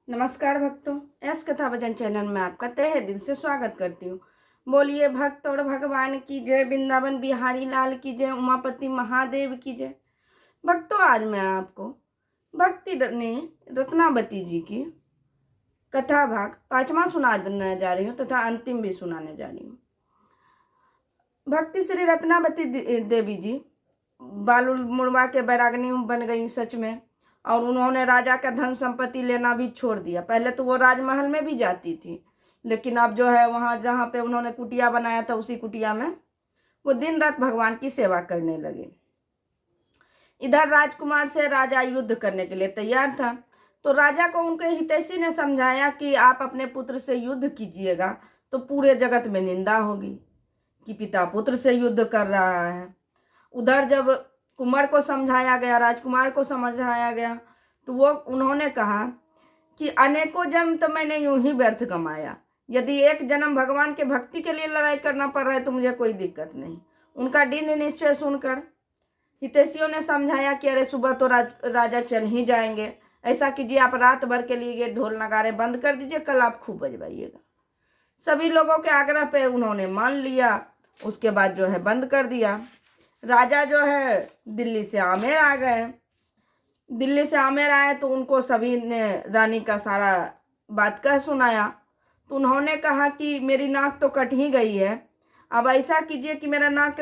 नमस्कार भक्तों, एस कथा भजन चैनल में आपका तहे दिल से स्वागत करती हूँ। बोलिए भक्त और भगवान की जय, वृंदावन बिहारी लाल की जय, उमापति महादेव की जय। भक्तों, आज मैं आपको भक्ति ने रत्नावती जी की कथा भाग 5वां सुनाने जा रही हूँ तथा अंतिम भी सुनाने जा रही हूँ। भक्ति श्री रत्नावती देवी जी बालू मुड़वा के बैरागनी बन गई सच में, और उन्होंने राजा का धन संपत्ति लेना भी छोड़ दिया। पहले तो वो राजमहल में भी जाती थी, लेकिन अब जो है वहाँ जहाँ पे उन्होंने कुटिया बनाया था उसी कुटिया में वो दिन रात भगवान की सेवा करने लगे। इधर राजकुमार से राजा युद्ध करने के लिए तैयार था, तो राजा को उनके हितैषी ने समझाया कि आप अपने पुत्र से युद्ध कीजिएगा तो पूरे जगत में निंदा होगी कि पिता पुत्र से युद्ध कर रहा है। उधर जब कुंवर को समझाया गया, राजकुमार को समझाया गया, तो वो उन्होंने कहा कि अनेकों जन्म तो मैंने यूं ही व्यर्थ कमाया, यदि एक जन्म भगवान के भक्ति के लिए लड़ाई करना पड़ रहा है तो मुझे कोई दिक्कत नहीं। उनका दृढ़ निश्चय सुनकर हितैषियों ने समझाया कि अरे सुबह तो राजा चल ही जाएंगे, ऐसा कीजिए आप रात भर के लिए ढोल नगाड़े बंद कर दीजिए, कल आप खूब बजवाइएगा। सभी लोगों के आग्रह पे उन्होंने मान लिया। उसके बाद जो है बंद कर दिया। राजा जो है दिल्ली से आमेर आ गए। दिल्ली से आमेर आए तो उनको सभी ने रानी का सारा बात कह सुनाया। तो उन्होंने कहा कि मेरी नाक तो कट ही गई है, अब ऐसा कीजिए कि मेरा नाक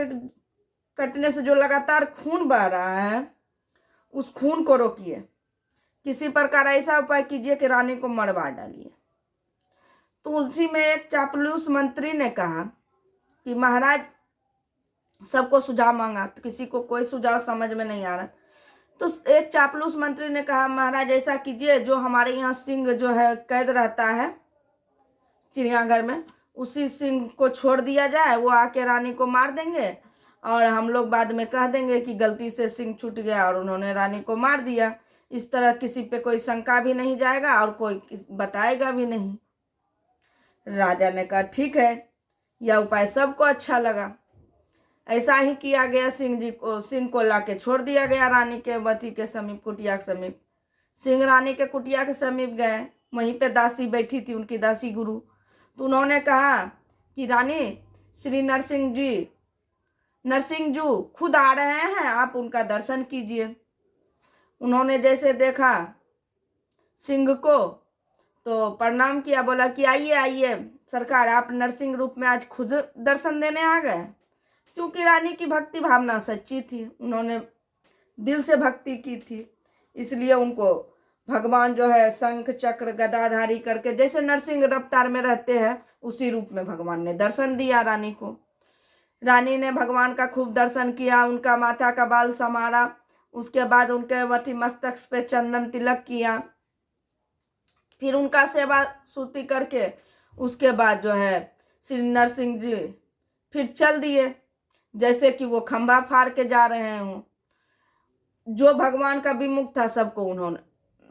कटने से जो लगातार खून बह रहा है उस खून को रोकिए, किसी प्रकार ऐसा उपाय कीजिए कि रानी को मरवा डालिए। तो उसी में एक चापलूस मंत्री ने कहा कि महाराज, सबको सुझाव मांगा तो किसी को कोई सुझाव समझ में नहीं आ रहा। तो एक चापलूस मंत्री ने कहा, महाराज ऐसा कीजिए, जो हमारे यहाँ सिंह जो है कैद रहता है चिड़ियाघर में, उसी सिंह को छोड़ दिया जाए, वो आके रानी को मार देंगे और हम लोग बाद में कह देंगे कि गलती से सिंह छूट गया और उन्होंने रानी को मार दिया। इस तरह किसी पे कोई शंका भी नहीं जाएगा और कोई बताएगा भी नहीं। राजा ने कहा ठीक है, यह उपाय सबको अच्छा लगा। ऐसा ही किया गया। सिंह को लाके छोड़ दिया गया रानी के वती के समीप, कुटिया के समीप। सिंह रानी के कुटिया के समीप गए, वहीं पे दासी बैठी थी, उनकी दासी गुरु। तो उन्होंने कहा कि रानी, श्री नरसिंह जू खुद आ रहे हैं, आप उनका दर्शन कीजिए। उन्होंने जैसे देखा सिंह को तो प्रणाम किया, बोला कि आइए आइए सरकार, आप नरसिंह रूप में आज खुद दर्शन देने आ गए। क्योंकि रानी की भक्ति भावना सच्ची थी, उन्होंने दिल से भक्ति की थी, इसलिए उनको भगवान जो है शंख चक्र गदाधारी करके जैसे नरसिंह अवतार में रहते हैं उसी रूप में भगवान ने दर्शन दिया रानी को। रानी ने भगवान का खूब दर्शन किया, उनका माथा का बाल संवारा, उसके बाद उनके वथी मस्तक पे चंदन तिलक किया, फिर उनका सेवा सूती करके उसके बाद जो है श्री नरसिंह जी फिर चल दिए जैसे कि वो खंभा फाड़ के जा रहे हों। जो भगवान का विमुख था सबको उन्होंने,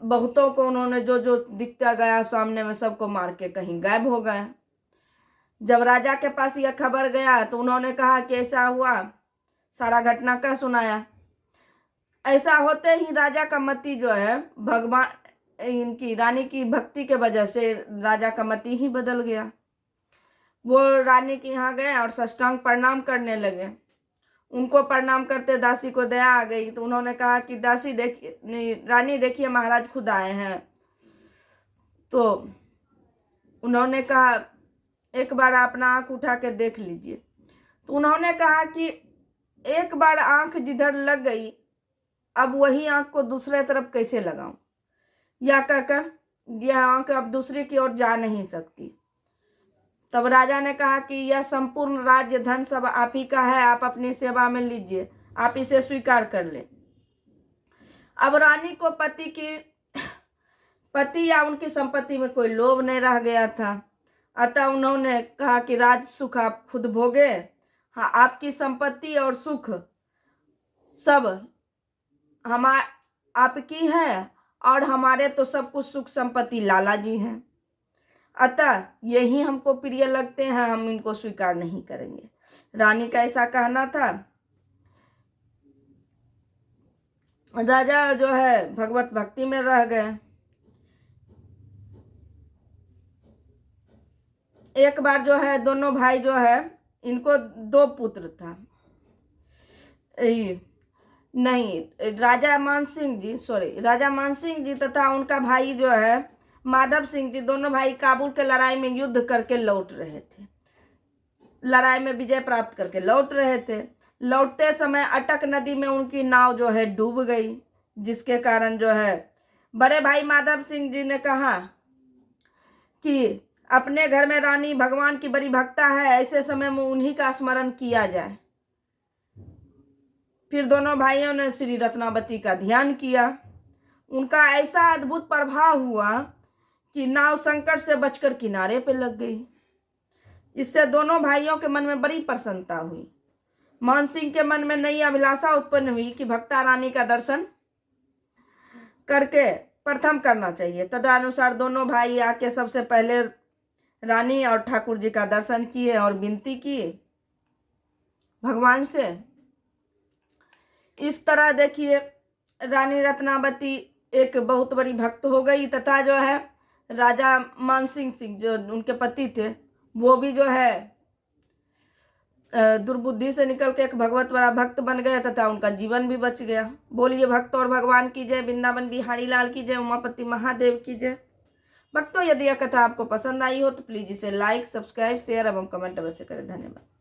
बहुतों को उन्होंने जो जो दिखता गया सामने में सबको मार के कहीं गायब हो गए। जब राजा के पास यह खबर गया तो उन्होंने कहा कि ऐसा हुआ, सारा घटना कह सुनाया। ऐसा होते ही राजा का मति जो है भगवान इनकी रानी की भक्ति के वजह से राजा का मति ही बदल गया। वो रानी के यहाँ गए और साष्टांग प्रणाम करने लगे। उनको प्रणाम करते दासी को दया आ गई, तो उन्होंने कहा कि दासी देखिए, रानी देखिए महाराज खुद आए हैं। तो उन्होंने कहा एक बार अपना आंख उठा के देख लीजिए। तो उन्होंने कहा कि एक बार आंख जिधर लग गई, अब वही आंख को दूसरे तरफ कैसे लगाऊं, या कहकर यह आंख अब दूसरे की ओर जा नहीं सकती। तब राजा ने कहा कि यह संपूर्ण राज्य धन सब आप ही का है, आप अपनी सेवा में लीजिए, आप इसे स्वीकार कर ले। अब रानी को पति या उनकी संपत्ति में कोई लोभ नहीं रह गया था, अतः उन्होंने कहा कि राज सुख आप खुद भोगे, हाँ आपकी संपत्ति और सुख सब आपकी है, और हमारे तो सब कुछ सुख संपत्ति लाला जी हैं, अतः यही हमको प्रिय लगते हैं, हम इनको स्वीकार नहीं करेंगे। रानी का ऐसा कहना था। राजा जो है भगवत भक्ति में रह गए। एक बार जो है दोनों भाई जो है, इनको 2 पुत्र था। नहीं, राजा मान सिंह जी तथा उनका भाई जो है माधव सिंह जी, दोनों भाई काबुल के लड़ाई में युद्ध करके लौट रहे थे। लड़ाई में विजय प्राप्त करके लौट रहे थे। लौटते समय अटक नदी में उनकी नाव जो है डूब गई, जिसके कारण जो है बड़े भाई माधव सिंह जी ने कहा कि अपने घर में रानी भगवान की बड़ी भक्ता है, ऐसे समय में उन्हीं का स्मरण किया जाए। फिर दोनों भाइयों ने श्री रत्नावती का ध्यान किया। उनका ऐसा अद्भुत प्रभाव हुआ कि नाव संकट से बचकर किनारे पे लग गई। इससे दोनों भाइयों के मन में बड़ी प्रसन्नता हुई। मान सिंह के मन में नई अभिलाषा उत्पन्न हुई कि भक्ता रानी का दर्शन करके प्रथम करना चाहिए। तदनुसार दोनों भाई आके सबसे पहले रानी और ठाकुर जी का दर्शन किए और विनती की भगवान से। इस तरह देखिए, रानी रत्नावती एक बहुत बड़ी भक्त हो गई तथा जो है राजा मान सिंह जो उनके पति थे, वो भी जो है दुर्बुद्धि से निकल के एक भगवत बड़ा भक्त बन गए तथा उनका जीवन भी बच गया। बोलिए भक्त और भगवान की जय, वृंदावन बिहारी लाल की जय, उमापति महादेव की जय। भक्तों, यदि यह कथा आपको पसंद आई हो तो प्लीज इसे लाइक, सब्सक्राइब, शेयर एवं कमेंट अवश्य करें। धन्यवाद।